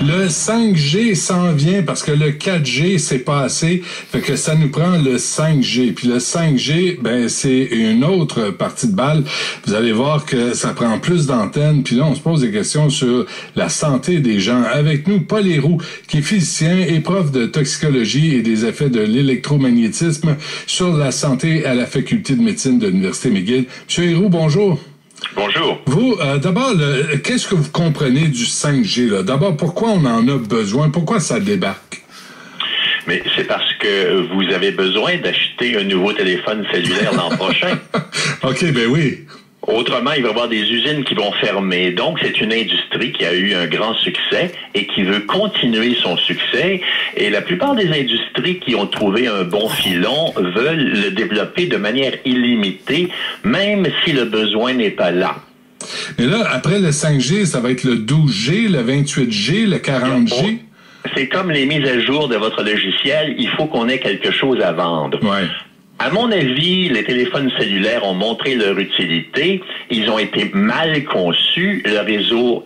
Le 5G s'en vient parce que le 4G, c'est pas assez. Fait que ça nous prend le 5G. Puis le 5G, ben, c'est une autre partie de balle. Vous allez voir que ça prend plus d'antennes. Puis là, on se pose des questions sur la santé des gens. Avec nous, Paul Héroux, qui est physicien et prof de toxicologie et des effets de l'électromagnétisme sur la santé à la faculté de médecine de l'Université McGill. Monsieur Héroux, bonjour. Bonjour. Vous, d'abord, qu'est-ce que vous comprenez du 5G, là? D'abord, pourquoi on en a besoin? Pourquoi ça débarque? Mais c'est parce que vous avez besoin d'acheter un nouveau téléphone cellulaire l'an prochain. OK, ben oui. Autrement, il va y avoir des usines qui vont fermer. Donc, c'est une industrie qui a eu un grand succès et qui veut continuer son succès. Et la plupart des industries qui ont trouvé un bon filon veulent le développer de manière illimitée, même si le besoin n'est pas là. Mais là, après le 5G, ça va être le 12G, le 28G, le 40G? C'est comme les mises à jour de votre logiciel. Il faut qu'on ait quelque chose à vendre. Ouais. À mon avis, les téléphones cellulaires ont montré leur utilité. Ils ont été mal conçus. Le réseau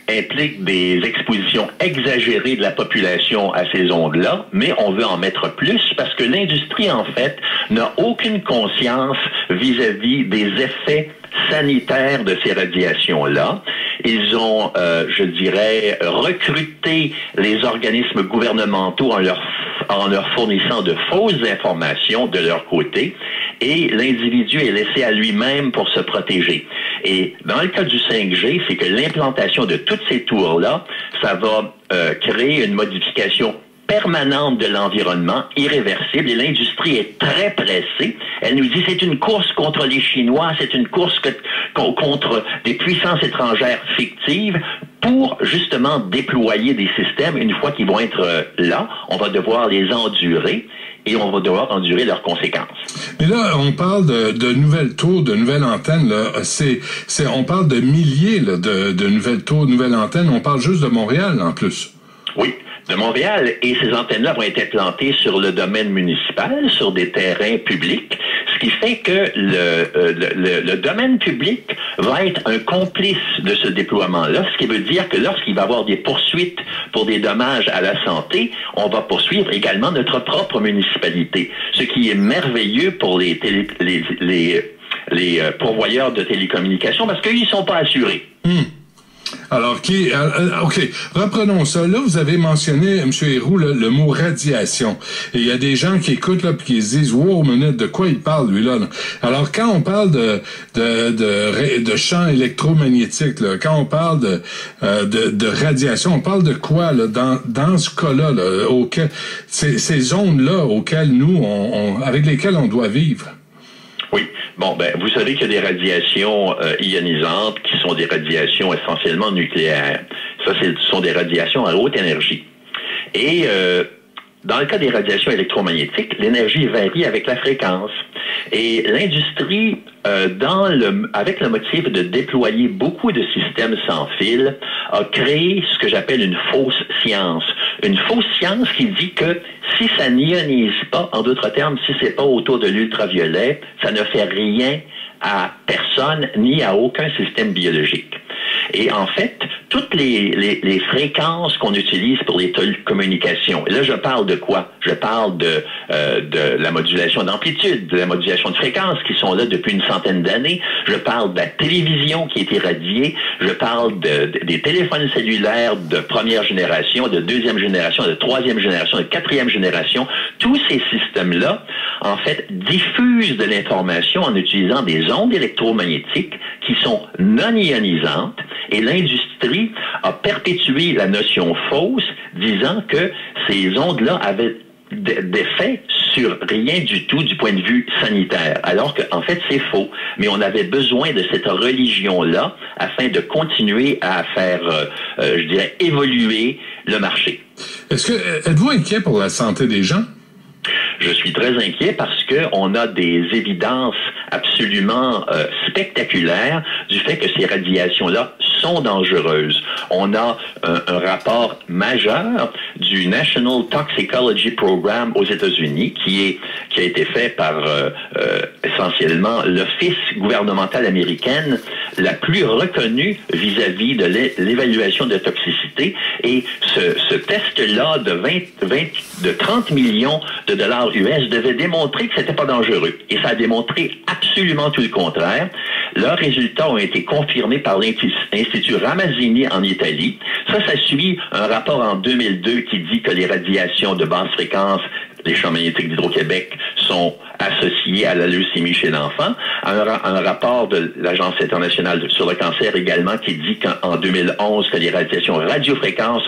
implique des expositions exagérées de la population à ces ondes-là, mais on veut en mettre plus parce que l'industrie, en fait, n'a aucune conscience vis-à-vis des effets sanitaires de ces radiations-là. Ils ont, je dirais, recruté les organismes gouvernementaux en leur fournissant de fausses informations de leur côté, et l'individu est laissé à lui-même pour se protéger. Et dans le cas du 5G, c'est que l'implantation de toutes ces tours-là, ça va créer une modification permanente de l'environnement, irréversible, et l'industrie est très pressée. Elle nous dit c'est une course contre les Chinois, c'est une course contre des puissances étrangères fictives pour justement déployer des systèmes. Une fois qu'ils vont être là, on va devoir les endurer et on va devoir endurer leurs conséquences. Mais là, on parle de nouvelles tours, de nouvelles antennes. Là, on parle de milliers là, de nouvelles tours, de nouvelles antennes. On parle juste de Montréal en plus. Oui. De Montréal, et ces antennes-là vont être plantées sur le domaine municipal, sur des terrains publics, ce qui fait que le domaine public va être un complice de ce déploiement-là, ce qui veut dire que lorsqu'il va y avoir des poursuites pour des dommages à la santé, on va poursuivre également notre propre municipalité, ce qui est merveilleux pour les pourvoyeurs de télécommunications parce qu'ils ne sont pas assurés. Alors, OK, reprenons ça. Là, vous avez mentionné, M. Héroux, le mot radiation. Et il y a des gens qui écoutent là puis qui se disent, wow, minute, de quoi il parle, lui, là? Alors, quand on parle de champs électromagnétiques, là, quand on parle de radiation, on parle de quoi, là, dans ce cas-là, là, ces zones-là auxquelles nous, avec lesquelles on doit vivre? Oui. Bon, ben, vous savez qu'il y a des radiations ionisantes qui sont des radiations essentiellement nucléaires. Ça, ce sont des radiations à haute énergie. Et dans le cas des radiations électromagnétiques, l'énergie varie avec la fréquence. Et l'industrie, avec le motif de déployer beaucoup de systèmes sans fil, a créé ce que j'appelle une fausse science. Une fausse science qui dit que si ça n'ionise pas, en d'autres termes, si c'est pas autour de l'ultraviolet, ça ne fait rien à personne ni à aucun système biologique. Et en fait, toutes les fréquences qu'on utilise pour les télécommunications, et là je parle de quoi? Je parle de la modulation d'amplitude, de la modulation de fréquence qui sont là depuis une centaine d'années. Je parle de la télévision qui est irradiée. Je parle des téléphones cellulaires de première génération, de deuxième génération, de troisième génération, de quatrième génération. Tous ces systèmes-là, en fait, diffusent de l'information en utilisant des ondes électromagnétiques qui sont non ionisantes. Et l'industrie a perpétué la notion fausse, disant que ces ondes-là avaient d'effet sur rien du tout du point de vue sanitaire, alors qu'en fait c'est faux. Mais on avait besoin de cette religion-là afin de continuer à faire, je dirais, évoluer le marché. Êtes-vous inquiet pour la santé des gens? Je suis très inquiet parce que on a des évidences absolument spectaculaire du fait que ces radiations-là sont dangereuses. On a un rapport majeur du National Toxicology Program aux États-Unis qui a été fait par essentiellement l'office gouvernemental américaine la plus reconnue vis-à-vis de l'évaluation de toxicité. Et ce test-là de 30 millions de dollars US devait démontrer que c'était pas dangereux. Et ça a démontré absolument tout le contraire. Leurs résultats ont été confirmés par l'Institut Ramazzini en Italie. Ça suit un rapport en 2002 qui dit que les radiations de basse fréquence, les champs magnétiques d'Hydro-Québec, sont associés à la leucémie chez l'enfant. Un rapport de l'Agence internationale sur le cancer également qui dit qu'en 2011 que les radiations radiofréquences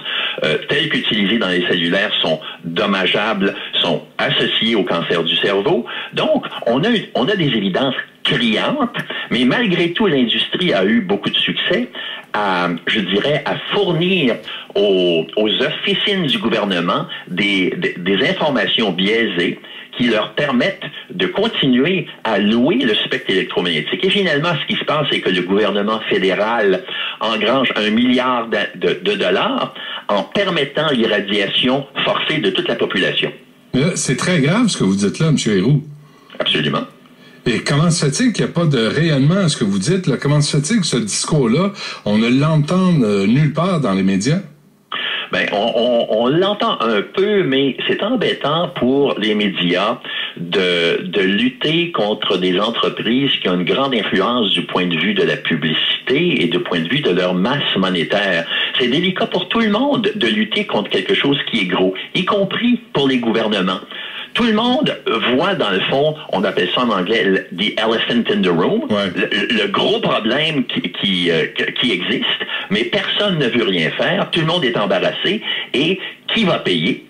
telles qu'utilisées dans les cellulaires sont dommageables, sont associées au cancer du cerveau. Donc, on a des évidences criantes, mais malgré tout, l'industrie a eu beaucoup de succès à fournir aux officines du gouvernement des informations biaisées qui leur permettent de continuer à louer le spectre électromagnétique. Et finalement, ce qui se passe, c'est que le gouvernement fédéral engrange 1 milliard de dollars en permettant l'irradiation forcée de toute la population. C'est très grave ce que vous dites là, M. Héroux. Absolument. Et comment se fait-il qu'il n'y a pas de rayonnement à ce que vous dites, là? Comment se fait-il que ce discours-là, on ne l'entend nulle part dans les médias? Ben, on l'entend un peu, mais c'est embêtant pour les médias de lutter contre des entreprises qui ont une grande influence du point de vue de la publicité et du point de vue de leur masse monétaire. C'est délicat pour tout le monde de lutter contre quelque chose qui est gros, y compris pour les gouvernements. Tout le monde voit, dans le fond, on appelle ça en anglais « the elephant in the room ouais. », le gros problème qui existe, mais personne ne veut rien faire, tout le monde est embarrassé, et qui va payer?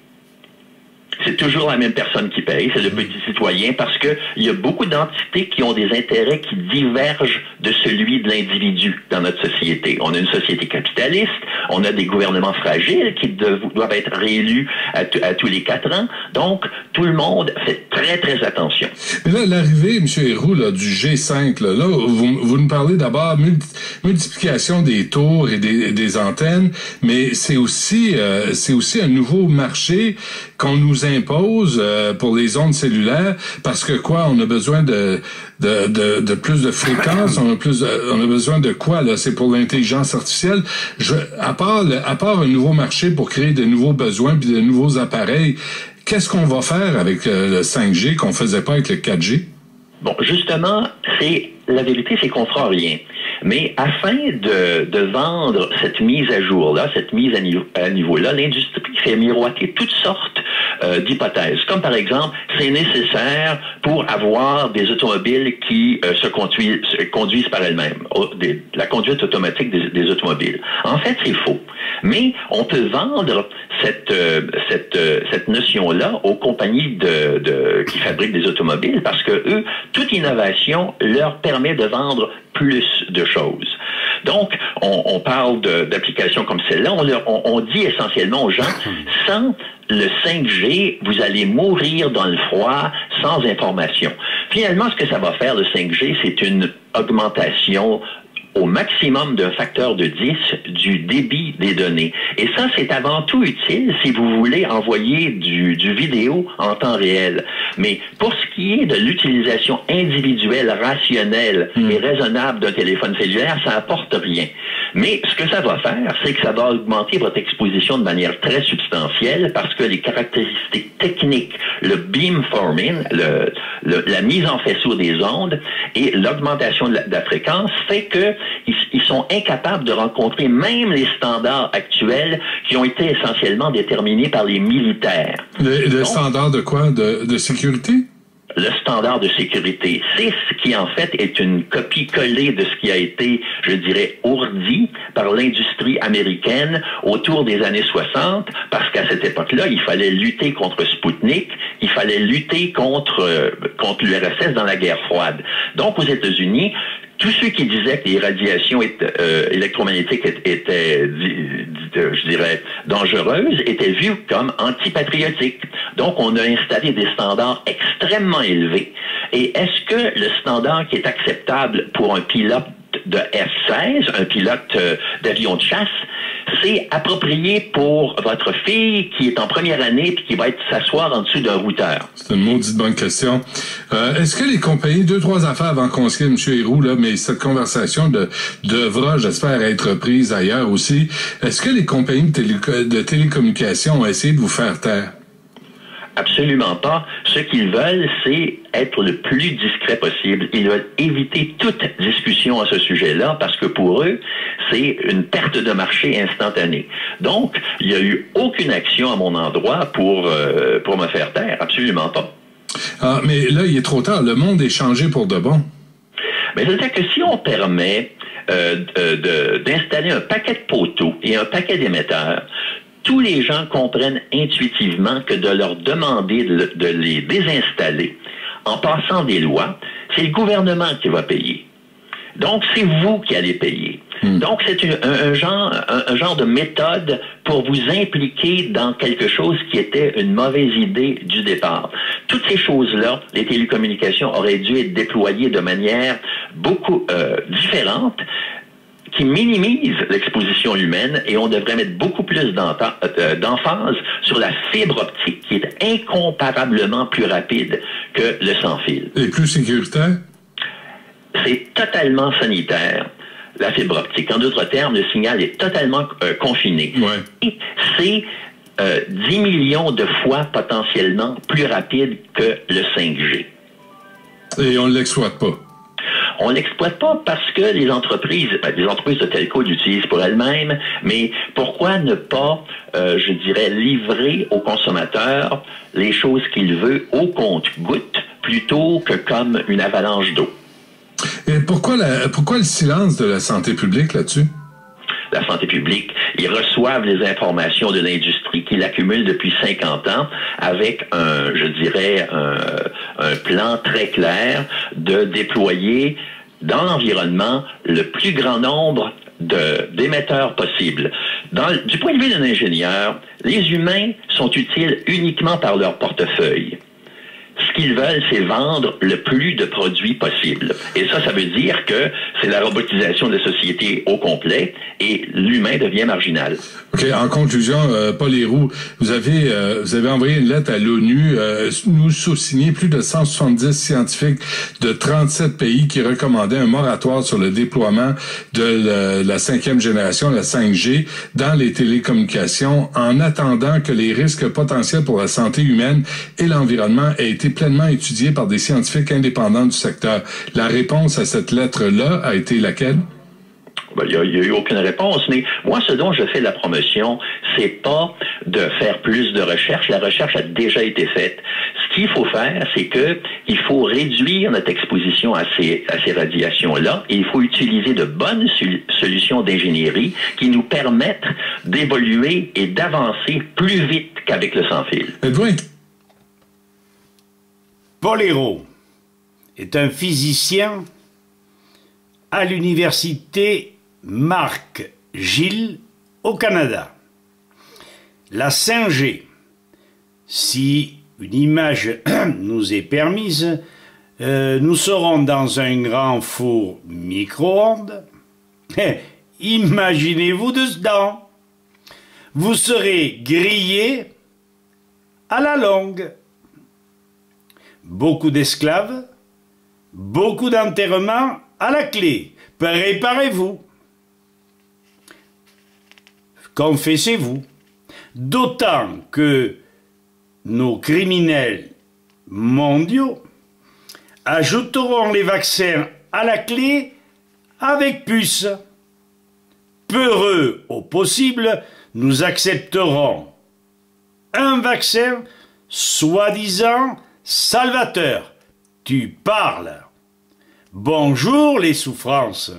C'est toujours la même personne qui paye, c'est le petit citoyen, parce que il y a beaucoup d'entités qui ont des intérêts qui divergent de celui de l'individu dans notre société. On a une société capitaliste, on a des gouvernements fragiles qui doivent être réélus à tous les 4 ans, donc tout le monde fait très, très attention. Mais là, l'arrivée, M. Héroux, là, du G5, là vous nous parlez d'abord multiplication des tours et des antennes, mais c'est aussi un nouveau marché qu'on nous impose pour les ondes cellulaires, parce que quoi, on a besoin de plus de fréquences, on a besoin de quoi, là? C'est pour l'intelligence artificielle. À part un nouveau marché pour créer de nouveaux besoins puis de nouveaux appareils, qu'est-ce qu'on va faire avec le 5G qu'on faisait pas avec le 4G? Bon, justement, la vérité, c'est qu'on fera rien. Mais afin de vendre cette mise à jour-là, cette mise à niveau-là, l'industrie fait miroiter toutes sortes d'hypothèses. Comme par exemple, c'est nécessaire pour avoir des automobiles qui se conduisent par elles-mêmes, la conduite automatique des automobiles. En fait, c'est faux. Mais on peut vendre cette notion-là aux compagnies qui fabriquent des automobiles parce que eux, toute innovation leur permet de vendre plus de choses. Donc, on parle d'applications comme celle-là. On dit essentiellement aux gens, sans le 5G, vous allez mourir dans le froid sans information. Finalement, ce que ça va faire, le 5G, c'est une augmentation au maximum d'un facteur de 10 du débit des données. Et ça, c'est avant tout utile si vous voulez envoyer du vidéo en temps réel. Mais pour ce qui est de l'utilisation individuelle, rationnelle et raisonnable d'un téléphone cellulaire, ça apporte rien. Mais ce que ça va faire, c'est que ça va augmenter votre exposition de manière très substantielle parce que les caractéristiques techniques, le beamforming, la mise en faisceau des ondes et l'augmentation de la fréquence fait que ils sont incapables de rencontrer même les standards actuels qui ont été essentiellement déterminés par les militaires. Le standard de quoi? De sécurité? Le standard de sécurité, c'est ce qui en fait est une copie collée de ce qui a été, je dirais, ourdi par l'industrie américaine autour des années 60, parce qu'à cette époque-là, il fallait lutter contre Spoutnik, il fallait lutter contre l'URSS dans la guerre froide. Donc aux États-Unis, tous ceux qui disaient que les radiations électromagnétiques étaient, je dirais, dangereuses, étaient vus comme antipatriotiques. Donc, on a installé des standards extrêmement élevés. Et est-ce que le standard qui est acceptable pour un pilote de F-16, un pilote d'avion de chasse, c'est approprié pour votre fille qui est en première année puis qui va s'asseoir en dessous d'un routeur? C'est une maudite bonne question. Est-ce que les compagnies, 2-3 affaires avant qu'on se quitte, M. Héroux, là, mais cette conversation devra, j'espère, être prise ailleurs aussi. Est-ce que les compagnies de télécommunications ont essayé de vous faire taire? Absolument pas. Ce qu'ils veulent, c'est être le plus discret possible. Ils veulent éviter toute discussion à ce sujet-là parce que pour eux, c'est une perte de marché instantanée. Donc, il n'y a eu aucune action à mon endroit pour me faire taire. Absolument pas. Ah, mais là, il est trop tard. Le monde est changé pour de bon. Mais c'est-à-dire que si on permet d'installer un paquet de poteaux et un paquet d'émetteurs, tous les gens comprennent intuitivement que de leur demander de les désinstaller en passant des lois, c'est le gouvernement qui va payer. Donc, c'est vous qui allez payer. Donc, c'est un genre de méthode pour vous impliquer dans quelque chose qui était une mauvaise idée du départ. Toutes ces choses-là, les télécommunications auraient dû être déployées de manière beaucoup différente, qui minimise l'exposition humaine, et on devrait mettre beaucoup plus d'emphase sur la fibre optique, qui est incomparablement plus rapide que le sans-fil. Et plus sécuritaire? C'est totalement sanitaire, la fibre optique. En d'autres termes, le signal est totalement confiné. Ouais. Et c'est 10 millions de fois potentiellement plus rapide que le 5G. Et on ne l'exploite pas? On l'exploite pas parce que les entreprises de telco l'utilisent pour elles-mêmes, mais pourquoi ne pas, je dirais, livrer aux consommateurs les choses qu'il veut au compte-gouttes plutôt que comme une avalanche d'eau? Et pourquoi le silence de la santé publique là-dessus? La santé publique, ils reçoivent les informations de l'industrie qu'ils accumulent depuis 50 ans avec un plan très clair de déployer dans l'environnement le plus grand nombre d'émetteurs possible. Du point de vue d'un ingénieur, les humains sont utiles uniquement par leur portefeuille. Ce qu'ils veulent, c'est vendre le plus de produits possible. Et ça veut dire que c'est la robotisation de la société au complet et l'humain devient marginal. OK. En conclusion, Paul Héroux, vous avez envoyé une lettre à l'ONU, nous sous-signé plus de 170 scientifiques de 37 pays qui recommandaient un moratoire sur le déploiement de la 5e génération, la 5G, dans les télécommunications, en attendant que les risques potentiels pour la santé humaine et l'environnement aient été pleinement étudiés par des scientifiques indépendants du secteur. La réponse à cette lettre-là a été laquelle? Il n'y a eu aucune réponse, mais moi, ce dont je fais la promotion, c'est pas de faire plus de recherche. La recherche a déjà été faite. Ce qu'il faut faire, c'est que il faut réduire notre exposition à ces radiations-là, et il faut utiliser de bonnes solutions d'ingénierie qui nous permettent d'évoluer et d'avancer plus vite qu'avec le sans-fil. Paul Héroux est un physicien à l'université McGill au Canada. La 5G, si une image nous est permise, nous serons dans un grand four micro-ondes. Imaginez-vous dedans. Vous serez grillé à la longue. Beaucoup d'esclaves, beaucoup d'enterrements à la clé. Préparez-vous. Confessez-vous. D'autant que nos criminels mondiaux ajouteront les vaccins à la clé avec puce. Peureux au possible, nous accepterons un vaccin soi-disant salvateur. Tu parles. Bonjour les souffrances.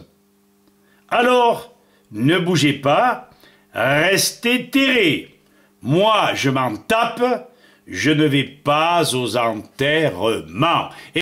Alors, ne bougez pas, restez terrés. Moi, je m'en tape, je ne vais pas aux enterrements.